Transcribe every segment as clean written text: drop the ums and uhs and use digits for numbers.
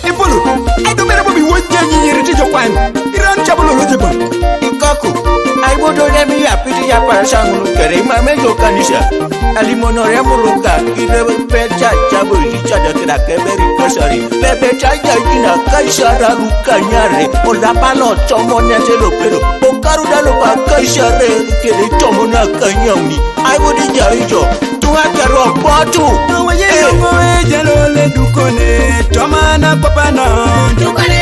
Ipolo, I don't remember me what you reach your wine. Iran Chabolo Rotipa. Ikaku, I would let me a pity a person who carry my mental condition. Alimono Remuluka, he never paid Chabu, each other to that very cursory. Pepe Chaya in a Kaishara Lucanyare, or La Palo, Tomona Zelopero, Ocarudalopa, Kaishare, Tomona Kanyoni. I would enjoy you to have a rock bottle. No way, Jelole Ducone, Tomana Papana, Ducone,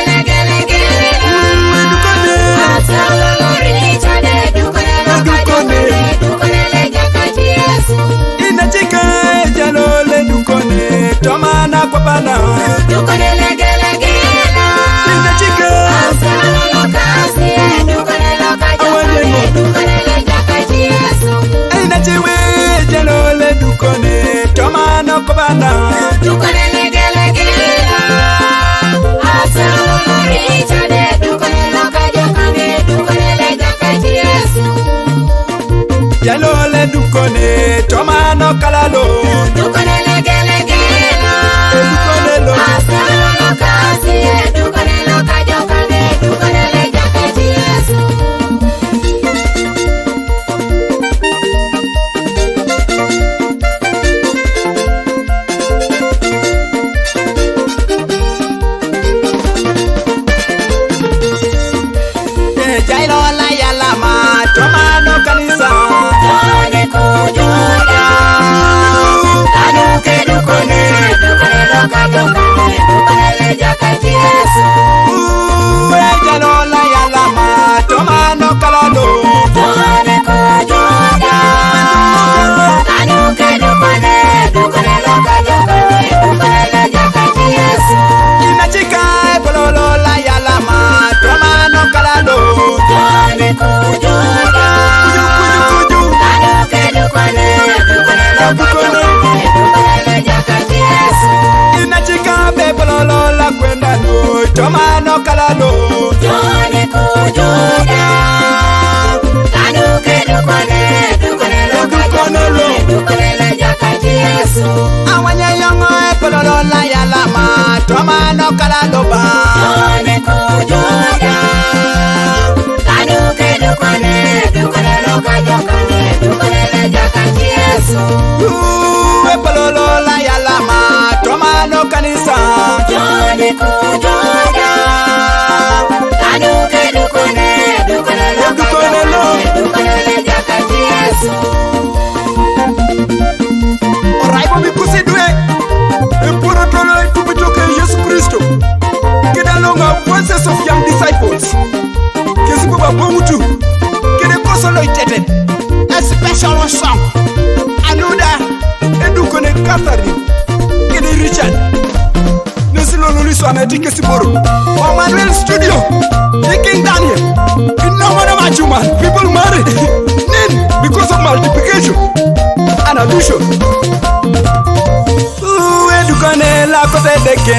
Tomana Papana, Ducone, in the chicken, in the chiwe, Jelole Ducone, Tomana Papana, Jelole Ducone, Tomano Calalo, Tomano Calalo, Jone Kujuda, Kanuke Dukone, Jakati Yesu. Awanya Yongo Epolola Yalama, Tomano Calalo, Jone Kujuda, Kanuke Dukone, Jakati Yesu. Epolola Yalama, Tomano Kanisa, Jone Kujuda, Kanuke Dukone, Jakati Yesu. Oraibo Bikusidwe, Emporotolo Tupitoke Yesu Christo, Kedalonga voices of young disciples, Kesibuba Bomutu, Kedekosoloited, a special song, Anuda, Edukone Catherine, Kede Richard, Nesilo Luliso Anatike Siboro, Manuel Studio, King Daniel, Kinomana Machuman, people married, Nin, because of multiplication and addition. Edukone la kote deke.